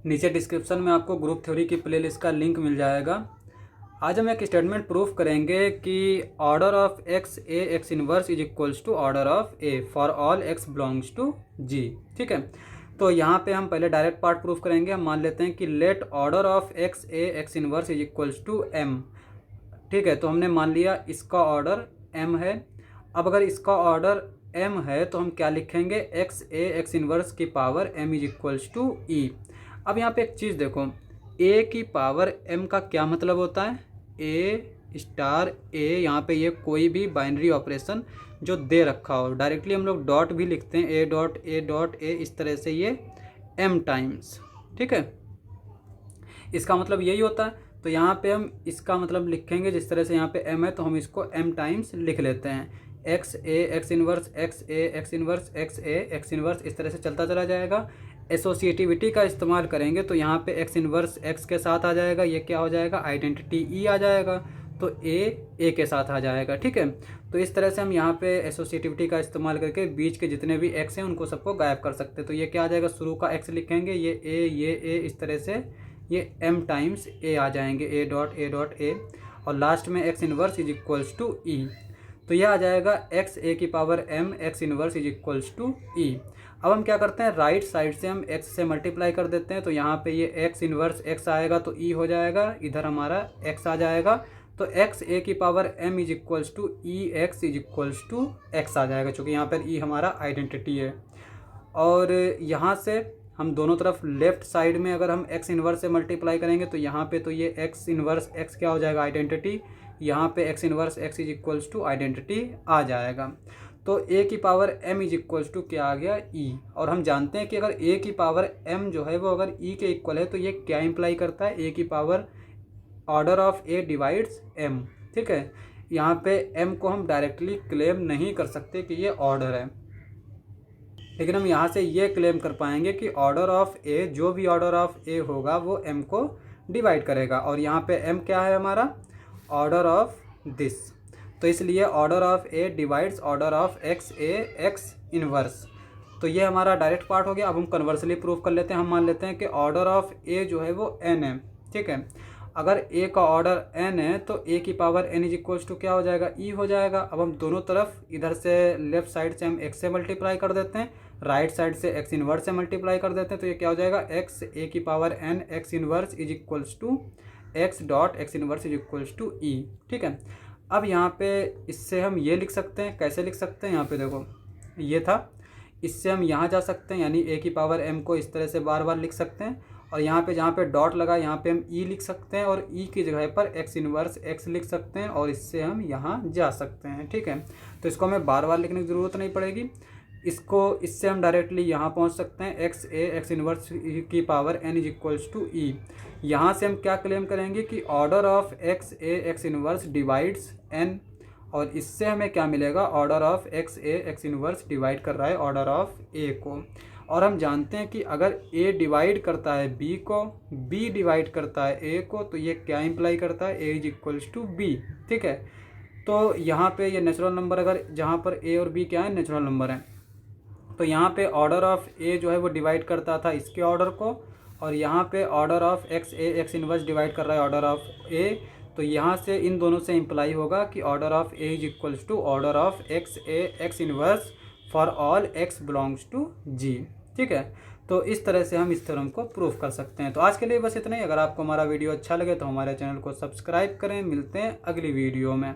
नीचे डिस्क्रिप्शन में आपको ग्रुप थ्योरी की प्लेलिस्ट का लिंक मिल जाएगा। आज हम एक स्टेटमेंट प्रूफ करेंगे कि order of x A x inverse is equals to order of a for all x belongs to G. ठीक है, तो यहाँ पे हम पहले डायरेक्ट पार्ट प्रूफ करेंगे। हम मान लेते हैं कि let order of x A x inverse is equals to M. ठीक है, तो हमने मान लिया इसका ऑर्डर एम है। अब अगर इसका ऑर्डर एम है तो हम क्या लिखेंगे, एक्स ए एक्स इनवर्स की power m is equals to e. अब यहाँ पे एक चीज़ देखो, ए की पावर एम का क्या मतलब होता है, ए स्टार ए, यहाँ पे ये कोई भी बाइनरी ऑपरेशन जो दे रखा हो, डायरेक्टली हम लोग डॉट भी लिखते हैं, ए डॉट ए, इस तरह से ये एम टाइम्स। ठीक है, इसका मतलब यही होता है। तो यहाँ पे हम इसका मतलब लिखेंगे, जिस तरह से यहाँ पे एम है तो हम इसको एम टाइम्स लिख लेते हैं। एक्स ए एक्स इनवर्स एक्स ए एक्स इनवर्स एक्स ए एक्स इनवर्स, इस तरह से चलता चला जाएगा। एसोसिएटिविटी का इस्तेमाल करेंगे तो यहाँ पे एक्स इनवर्स एक्स के साथ आ जाएगा, ये क्या हो जाएगा, आइडेंटिटी ई आ जाएगा, तो ए के साथ आ जाएगा। ठीक है, तो इस तरह से हम यहाँ पे एसोसिएटिविटी का इस्तेमाल करके बीच के जितने भी एक्स हैं उनको सबको गायब कर सकते हैं। तो ये क्या आ जाएगा, शुरू का एक्स लिखेंगे, ये ए, इस तरह से ये एम टाइम्स ए आ जाएंगे, ए डॉट ए, और लास्ट में x inverse is equals to e. तो यह आ जाएगा एक्स ए की power m x inverse is equals to e. अब हम क्या करते हैं, राइट साइड से हम एक्स से मल्टीप्लाई कर देते हैं। तो यहाँ पे ये एक्स इनवर्स एक्स आएगा तो ई हो जाएगा, इधर हमारा एक्स आ जाएगा, तो एक्स ए की power m is equals to e x is equals to x आ जाएगा, चूँकि यहाँ पर ई हमारा आइडेंटिटी है। और यहाँ से हम दोनों तरफ लेफ्ट साइड में अगर हम एक्स इनवर्स से मल्टीप्लाई करेंगे तो यहाँ पे तो ये एक्स इनवर्स एक्स क्या हो जाएगा, आइडेंटिटी, यहाँ पे x inverse x is equals to identity आ जाएगा। तो ए की power m is equals to क्या आ गया, ई। और हम जानते हैं कि अगर ए की पावर एम जो है वो अगर ई के इक्वल है तो ये क्या इंप्लाई करता है, ए की power order of A divides M. ठीक है, यहाँ पे एम को हम डायरेक्टली क्लेम नहीं कर सकते कि ये ऑर्डर है, लेकिन हम यहाँ से ये क्लेम कर पाएंगे कि ऑर्डर ऑफ ए, जो भी ऑर्डर ऑफ ए होगा वो एम को डिवाइड करेगा। और यहाँ पे एम क्या है हमारा, ऑर्डर ऑफ दिस, तो इसलिए order of A divides order of x A x inverse. तो ये हमारा डायरेक्ट पार्ट हो गया। अब हम कन्वर्सली प्रूफ कर लेते हैं। हम मान लेते हैं कि ऑर्डर ऑफ ए जो है वो एन है। ठीक है, अगर ए का ऑर्डर एन है तो ए की power N is equals to क्या हो जाएगा, ई हो जाएगा। अब हम दोनों तरफ इधर से लेफ्ट साइड से हम एक्स से मल्टीप्लाई कर देते हैं, राइट साइड से एक्स इनवर्स से मल्टीप्लाई कर देते हैं, तो ये क्या हो जाएगा, एक्स ए की power n x inverse is equals to x dot x inverse is equals to e. ठीक है, अब यहाँ पे इससे हम ये लिख सकते हैं, कैसे लिख सकते हैं, यहाँ पे देखो ये था, इससे हम यहाँ जा सकते हैं, यानी ए की पावर एम को इस तरह से बार बार लिख सकते हैं, और यहाँ पे जहाँ पे डॉट लगा यहाँ पे हम ई लिख सकते हैं, और ई की जगह पर एक्स इनवर्स एक्स लिख सकते हैं, और इससे हम यहाँ जा सकते हैं। ठीक है, तो इसको हमें बार बार लिखने की ज़रूरत नहीं पड़ेगी, इससे हम डायरेक्टली यहाँ पहुँच सकते हैं, एक्स ए एक्स इनवर्स की power N is equals to e. यहाँ से हम क्या क्लेम करेंगे कि order of x A x inverse divides n, और इससे हमें क्या मिलेगा, order of x A x inverse divide कर रहा है ऑर्डर ऑफ ए को। और हम जानते हैं कि अगर ए डिवाइड करता है बी को, बी डिवाइड करता है ए को, तो ये क्या इंप्लाई करता है, ए इज इक्वल्स टू बी। ठीक है, तो यहाँ पे ये नेचुरल नंबर, अगर जहाँ पर ए और बी क्या है, नेचुरल नंबर है, तो यहाँ पे ऑर्डर ऑफ ए जो है वो डिवाइड करता था इसके ऑर्डर को, और यहाँ पे order of x A x inverse divide कर रहा है ऑर्डर ऑफ ए। तो यहाँ से इन दोनों से इंप्लाई होगा कि order of a is equals to order of x A x inverse for all x belongs to G. ठीक है, तो इस तरह से हम इस थ्योरम को प्रूफ कर सकते हैं। तो आज के लिए बस इतना ही। अगर आपको हमारा वीडियो अच्छा लगे तो हमारे चैनल को सब्सक्राइब करें। मिलते हैं अगली वीडियो में।